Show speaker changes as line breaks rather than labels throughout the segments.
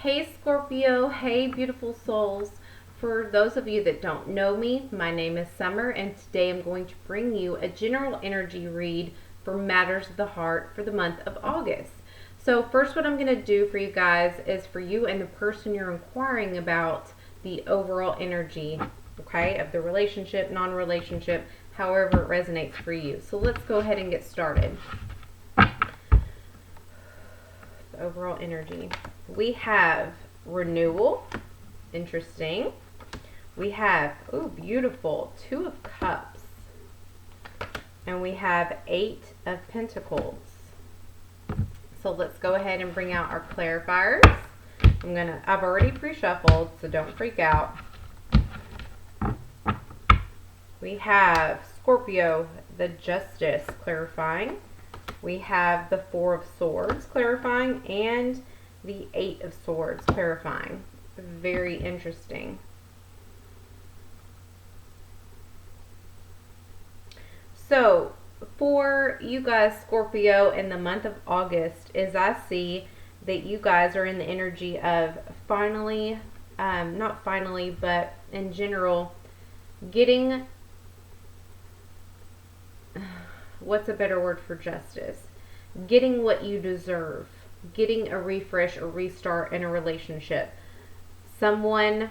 Hey Scorpio, hey beautiful souls. For those of you that don't know me, my name is Summer, and today I'm going to bring you a general energy read for matters of the heart for the month of August. So first, what I'm going to do for you guys is for you and the person you're inquiring about the overall energy, okay, of the relationship, non-relationship, however it resonates for you. So let's go ahead and get started. The overall energy. We have renewal. Interesting. We have, oh, beautiful, 2 of Cups. And we have 8 of Pentacles. So let's go ahead and bring out our clarifiers. I've already pre-shuffled, so don't freak out. We have Scorpio, the Justice, clarifying. We have the 4 of Swords clarifying, and the 8 of Swords clarifying. Very interesting. So, for you guys, Scorpio, in the month of August, is I see that you guys are in the energy of finally, not finally, but in general, getting, what's a better word for justice? Getting what you deserve. Getting a refresh or restart in a relationship. Someone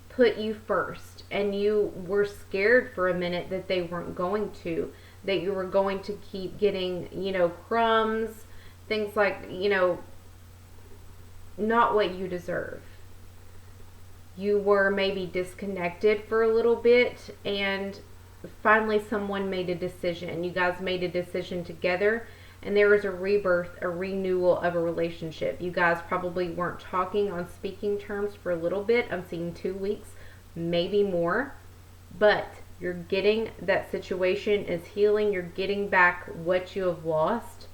put you first and you were scared for a minute that they weren't going to. That you were going to keep getting, crumbs, things like, not what you deserve. You were maybe disconnected for a little bit, and finally someone made a decision. You guys made a decision together, and there was a rebirth, a renewal of a relationship. You guys probably weren't talking on speaking terms for a little bit. I'm seeing 2 weeks, maybe more. But you're getting, that situation is healing. You're getting back what you have lost.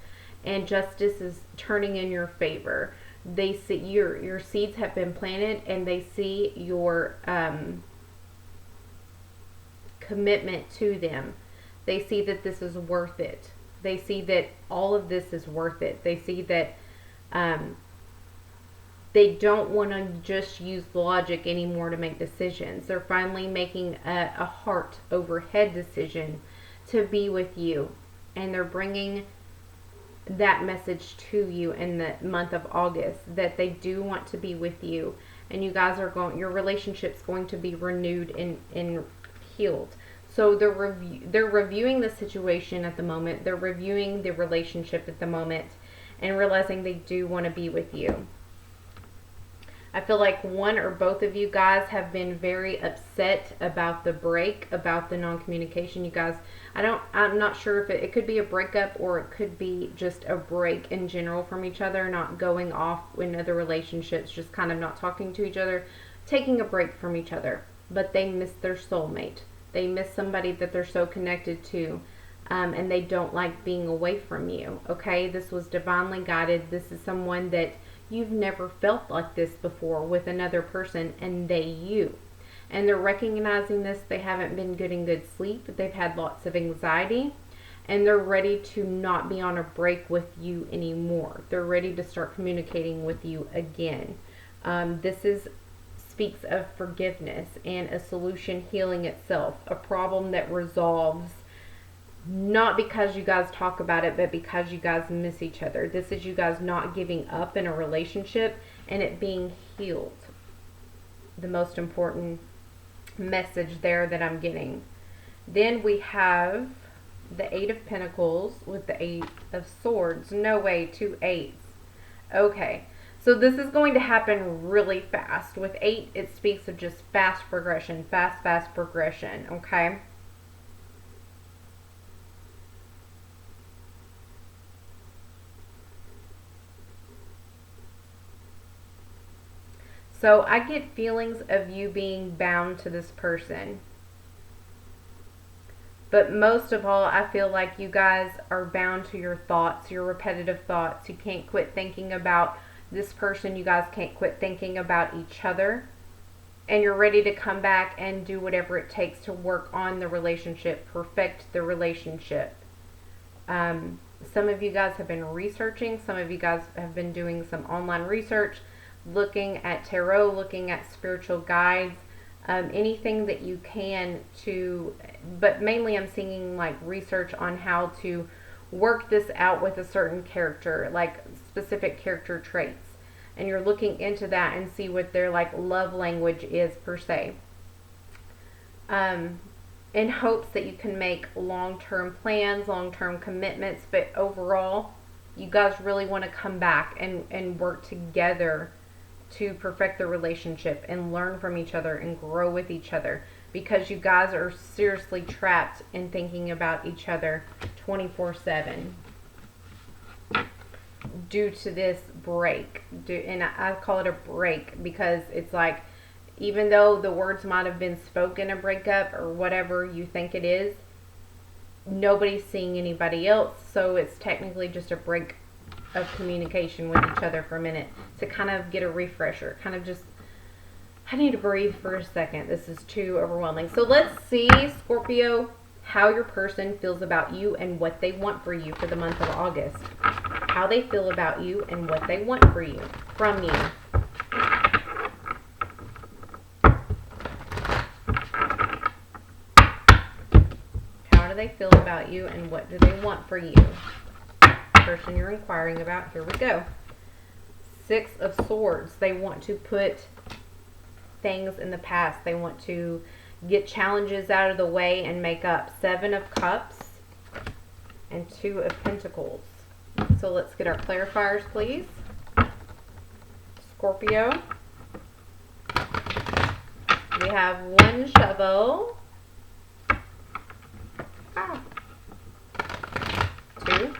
And justice is turning in your favor. They see your seeds have been planted, and they see your commitment to them. They see that this is worth it. They see that all of this is worth it. They see that they don't want to just use logic anymore to make decisions. They're finally making a heart over head decision to be with you. And they're bringing that message to you in the month of August, that they do want to be with you. And you guys are your relationship's going to be renewed and healed. So they're reviewing the situation at the moment. They're reviewing the relationship at the moment and realizing they do want to be with you. I feel like one or both of you guys have been very upset about the break, about the non-communication. You guys, I'm not sure if it could be a breakup or it could be just a break in general from each other, not going off in other relationships, just kind of not talking to each other, taking a break from each other. But they miss their soulmate. They miss somebody that they're so connected to, and they don't like being away from you, okay? This was divinely guided. This is someone that you've never felt like this before with another person, and you. And they're recognizing this. They haven't been getting good sleep. They've had lots of anxiety, and they're ready to not be on a break with you anymore. They're ready to start communicating with you again. This speaks of forgiveness and a solution healing itself, a problem that resolves, not because you guys talk about it, but because you guys miss each other. This is you guys not giving up in a relationship and it being healed. The most important message there that I'm getting. Then we have the 8 of Pentacles with the 8 of Swords. No way, 2 8s. Okay. So this is going to happen really fast. With 8, it speaks of just fast progression, fast progression, okay? So I get feelings of you being bound to this person. But most of all, I feel like you guys are bound to your thoughts, your repetitive thoughts. You can't quit thinking about this person. You guys can't quit thinking about each other, and you're ready to come back and do whatever it takes to work on the relationship, perfect the relationship. Some of you guys have been researching. Some of you guys have been doing some online research, looking at tarot, looking at spiritual guides, anything that you can to, but mainly I'm seeing like research on how to work this out with a certain character, like specific character traits. And you're looking into that and see what their like love language is per se. In hopes that you can make long-term plans, long-term commitments, but overall, you guys really want to come back and work together to perfect the relationship and learn from each other and grow with each other, because you guys are seriously trapped in thinking about each other 24/7 due to this break. And I call it a break because it's like, even though the words might have been spoken a breakup or whatever you think it is, nobody's seeing anybody else, so it's technically just a break of communication with each other for a minute to kind of get a refresher, kind of just, I need to breathe for a second. This is too overwhelming. So let's see, Scorpio, how your person feels about you and what they want for you for the month of August. How they feel about you and what they want for you, from you. How do they feel about you and what do they want for you? Person you're inquiring about. Here we go. 6 of Swords. They want to put things in the past. They want to get challenges out of the way and make up. 7 of Cups and 2 of Pentacles. So let's get our clarifiers, please. Scorpio. We have 1 shovel. 2.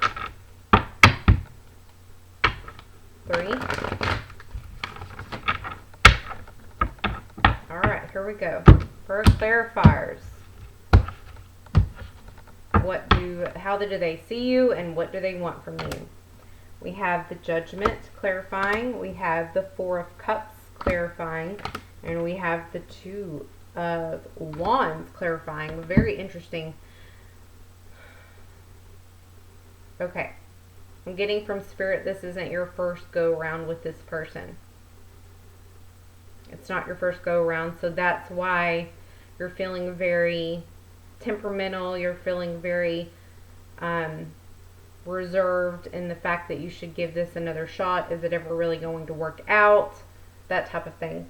3. Alright, here we go. For clarifiers. How do they see you and what do they want from you? We have the Judgment clarifying. We have the 4 of Cups clarifying. And we have the 2 of Wands clarifying. Very interesting. Okay. I'm getting from Spirit, this isn't your first go around with this person. It's not your first go around, so that's why you're feeling very temperamental. You're feeling very reserved in the fact that you should give this another shot. Is it ever really going to work out? That type of thing.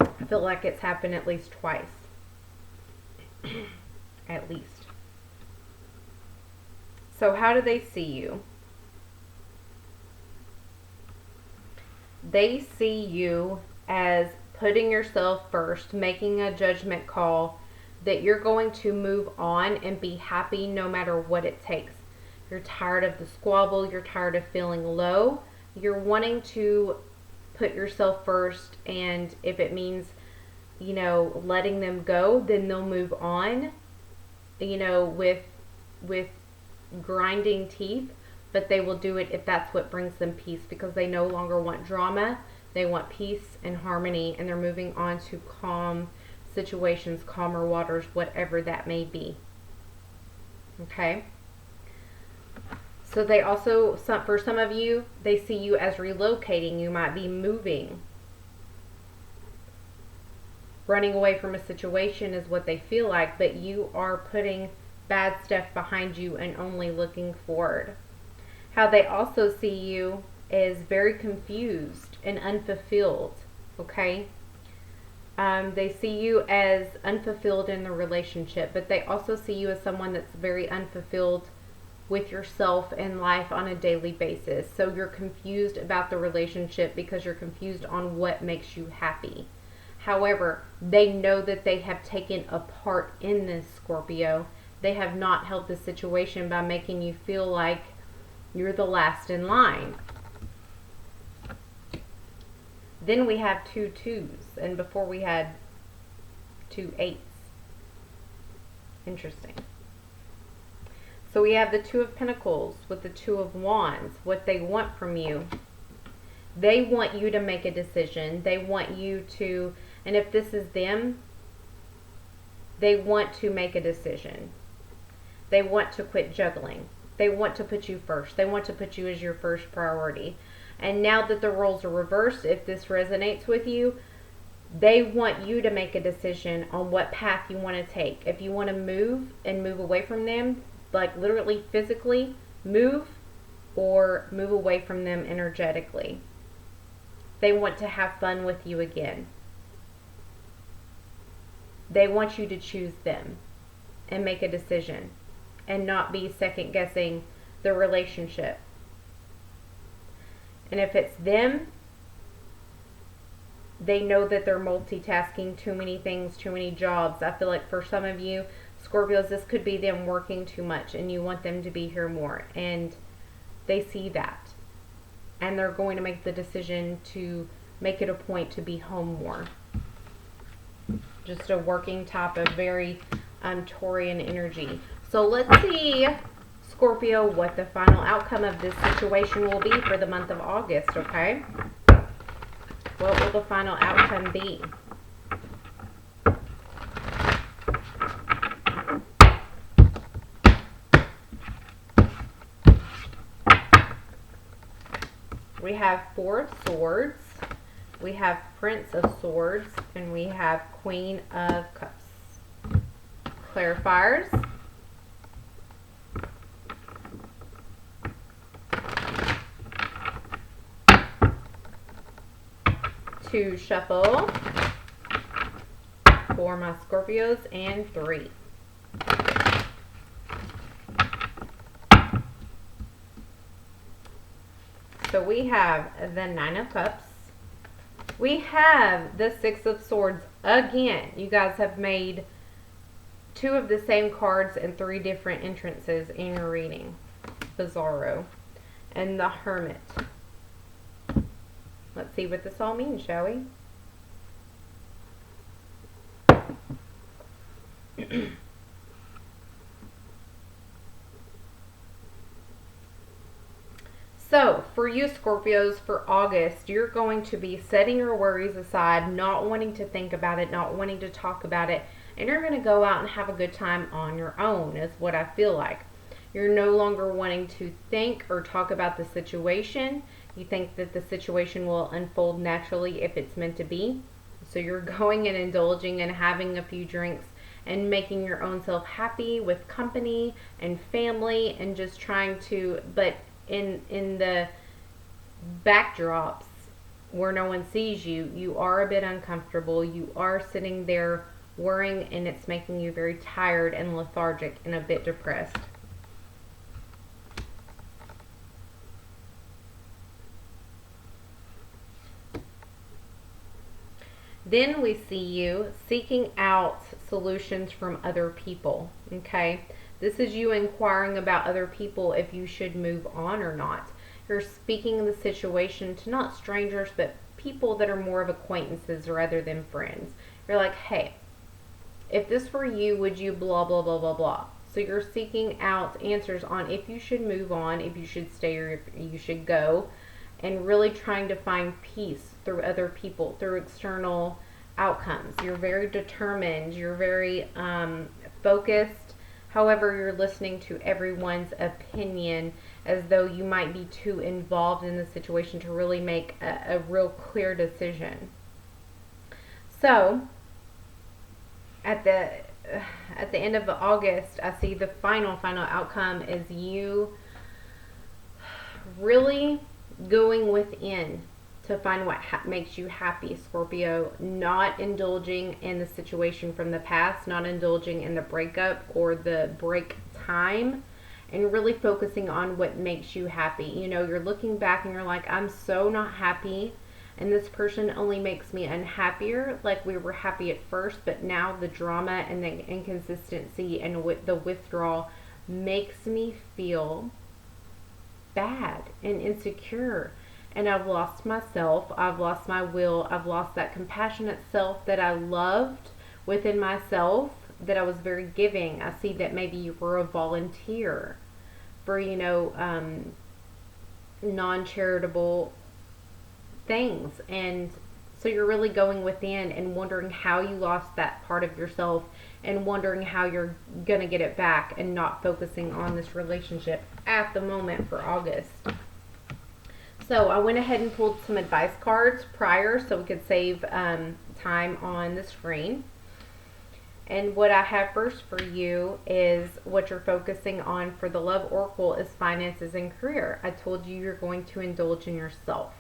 I feel like it's happened at least twice. At least. So how do they see you? They see you as putting yourself first, making a judgment call that you're going to move on and be happy no matter what it takes. You're tired of the squabble. You're tired of feeling low. You're wanting to put yourself first, and if it means, you know, letting them go, then they'll move on, you know, with grinding teeth, but they will do it if that's what brings them peace, because they no longer want drama. They want peace and harmony, and they're moving on to calm situations, calmer waters, whatever that may be. Okay? So they also, for some of you, they see you as relocating. You might be moving. Running away from a situation is what they feel like, but you are putting bad stuff behind you and only looking forward. How they also see you is very confused and unfulfilled. Okay? They see you as unfulfilled in the relationship, but they also see you as someone that's very unfulfilled with yourself and life on a daily basis. So you're confused about the relationship because you're confused on what makes you happy. However, they know that they have taken a part in this, Scorpio. They have not helped the situation by making you feel like you're the last in line. Then we have 2 2s, and before we had 2 8s. Interesting. So we have the 2 of Pentacles with the 2 of Wands. What they want from you. They want you to make a decision. They want you to, and if this is them, they want to make a decision. They want to quit juggling. They want to put you first. They want to put you as your first priority. And now that the roles are reversed, if this resonates with you, they want you to make a decision on what path you want to take. If you want to move and move away from them, like literally physically move, or move away from them energetically. They want to have fun with you again. They want you to choose them and make a decision and not be second guessing the relationship. And if it's them, they know that they're multitasking too many things, too many jobs. I feel like for some of you, Scorpios, this could be them working too much and you want them to be here more. And they see that. And they're going to make the decision to make it a point to be home more. Just a working type of very Taurian energy. So let's see, Scorpio, what the final outcome of this situation will be for the month of August, okay? What will the final outcome be? We have Four of Swords, we have Prince of Swords, and we have Queen of Cups. Clarifiers. To shuffle for my Scorpios, and 3. So we have the Nine of Cups. We have the Six of Swords again. You guys have made 2 of the same cards and 3 different entrances in your reading. Bizarro. And the Hermit. Let's see what this all means, shall we? So, for you Scorpios, for August, you're going to be setting your worries aside, not wanting to think about it, not wanting to talk about it, and you're going to go out and have a good time on your own, is what I feel like. You're no longer wanting to think or talk about the situation. You think that the situation will unfold naturally if it's meant to be. So you're going and indulging and having a few drinks and making your own self happy with company and family, and just trying to, but in the backdrops where no one sees you, you are a bit uncomfortable. You are sitting there worrying, and it's making you very tired and lethargic and a bit depressed. Then we see you seeking out solutions from other people, okay? This is you inquiring about other people if you should move on or not. You're speaking the situation to not strangers, but people that are more of acquaintances rather than friends. You're like, hey, if this were you, would you blah, blah, blah, blah, blah. So you're seeking out answers on if you should move on, if you should stay, or if you should go. And really trying to find peace through other people, through external outcomes. You're very determined. You're very focused. However, you're listening to everyone's opinion as though you might be too involved in the situation to really make a real clear decision. So, at the end of August, I see the final outcome is you really going within to find what makes you happy, Scorpio. Not indulging in the situation from the past, not indulging in the breakup or the break time, and really focusing on what makes you happy. You know, you're looking back and you're like, I'm so not happy, and this person only makes me unhappier. Like, we were happy at first, but now the drama and the inconsistency and the withdrawal makes me feel bad and insecure, and I've lost myself, I've lost my will, I've lost that compassionate self that I loved within myself, that I was very giving. I see that maybe you were a volunteer for, you non-charitable things, and so So you're really going within and wondering how you lost that part of yourself and wondering how you're going to get it back, and not focusing on this relationship at the moment for August. So I went ahead and pulled some advice cards prior so we could save time on the screen. And what I have first for you is what you're focusing on for the Love Oracle is finances and career. I told you you're going to indulge in yourself.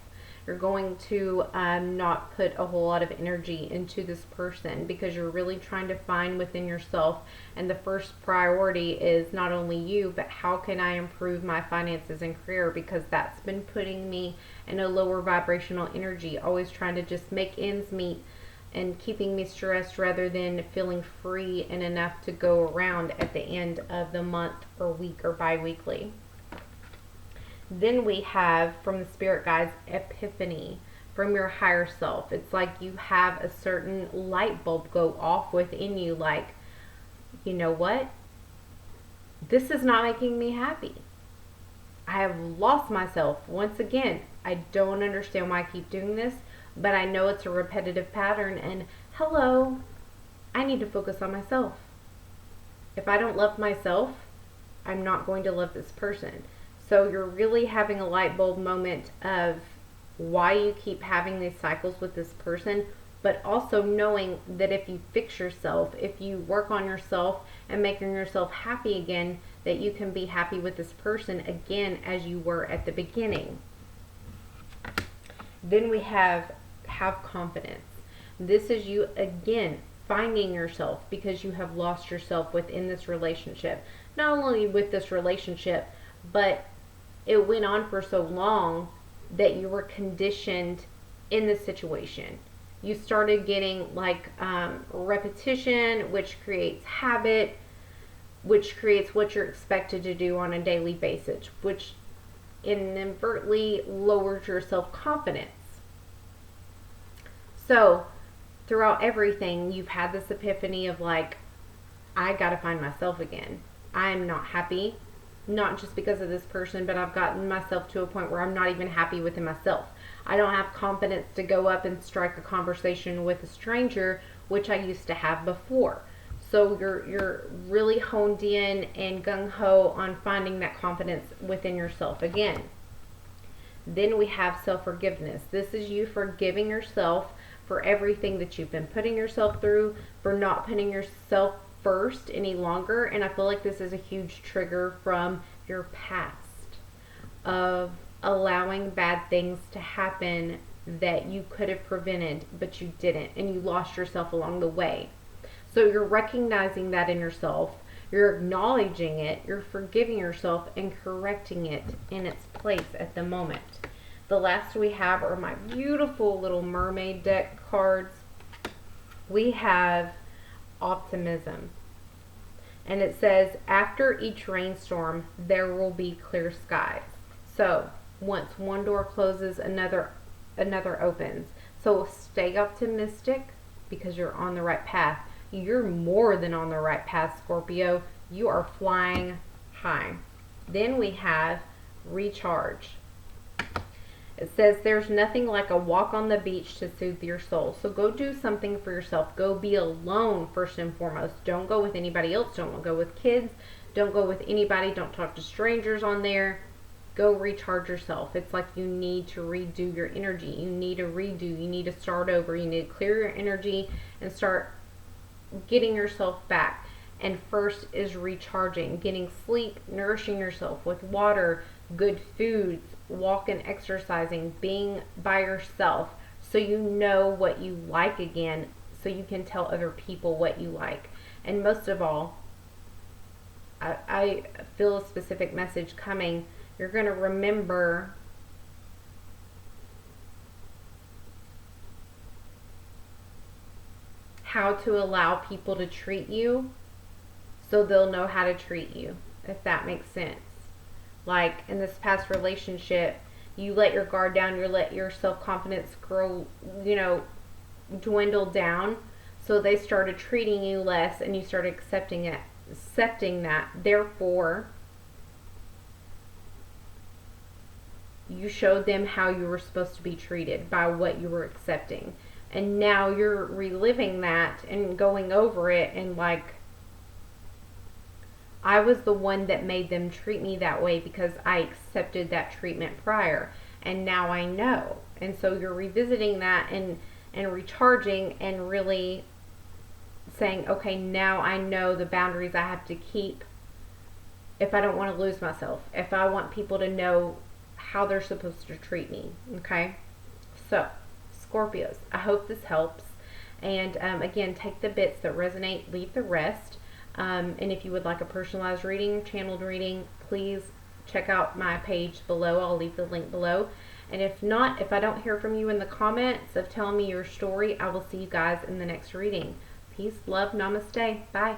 You're going to not put a whole lot of energy into this person because you're really trying to find within yourself. And the first priority is not only you, but how can I improve my finances and career, because that's been putting me in a lower vibrational energy, always trying to just make ends meet and keeping me stressed rather than feeling free and enough to go around at the end of the month or week or bi-weekly. Then we have from the spirit guides, epiphany from your higher self. It's like you have a certain light bulb go off within you, like, you know what? This is not making me happy. I have lost myself. Once again, I don't understand why I keep doing this, but I know it's a repetitive pattern, and hello, I need to focus on myself. If I don't love myself, I'm not going to love this person. So you're really having a light bulb moment of why you keep having these cycles with this person, but also knowing that if you fix yourself, if you work on yourself and making yourself happy again, that you can be happy with this person again as you were at the beginning. Then we have confidence. This is you again finding yourself because you have lost yourself within this relationship. Not only with this relationship, but it went on for so long that you were conditioned in this situation. You started getting like repetition, which creates habit, which creates what you're expected to do on a daily basis, which inadvertently lowers your self-confidence. So throughout everything, you've had this epiphany of like, I gotta find myself again. I'm not happy, not just because of this person, but I've gotten myself to a point where I'm not even happy within myself. I don't have confidence to go up and strike a conversation with a stranger, which I used to have before. So you're really honed in and gung-ho on finding that confidence within yourself again. Then we have self-forgiveness. This is you forgiving yourself for everything that you've been putting yourself through, for not putting yourself first any longer. And I feel like this is a huge trigger from your past of allowing bad things to happen that you could have prevented, but you didn't, and you lost yourself along the way. So you're recognizing that in yourself, you're acknowledging it, you're forgiving yourself and correcting it in its place at the moment. The last we have are my beautiful little mermaid deck cards. We have optimism. And it says, after each rainstorm, there will be clear skies. So once one door closes, another opens. So stay optimistic because you're on the right path. You're more than on the right path, Scorpio. You are flying high. Then we have recharge. It says there's nothing like a walk on the beach to soothe your soul. So go do something for yourself. Go be alone first and foremost. Don't go with anybody else. Don't go with kids. Don't go with anybody. Don't talk to strangers on there. Go recharge yourself. It's like you need to redo your energy. You need to redo. You need to start over. You need to clear your energy and start getting yourself back. And first is recharging, getting sleep, nourishing yourself with water, good foods, walking, exercising, being by yourself so you know what you like again, so you can tell other people what you like. And most of all, I feel a specific message coming. You're going to remember how to allow people to treat you so they'll know how to treat you, if that makes sense. Like in this past relationship, you let your guard down, you let your self-confidence grow, dwindle down. So they started treating you less and you started accepting that. Therefore, you showed them how you were supposed to be treated by what you were accepting. And now you're reliving that and going over it, and like, I was the one that made them treat me that way because I accepted that treatment prior, and now I know. And so you're revisiting that and recharging and really saying, okay, now I know the boundaries I have to keep if I don't want to lose myself, if I want people to know how they're supposed to treat me. Okay, so Scorpios, I hope this helps. And again, take the bits that resonate, leave the rest. And if you would like a personalized reading, channeled reading, please check out my page below. I'll leave the link below. And if not, if I don't hear from you in the comments of telling me your story, I will see you guys in the next reading. Peace, love, namaste. Bye.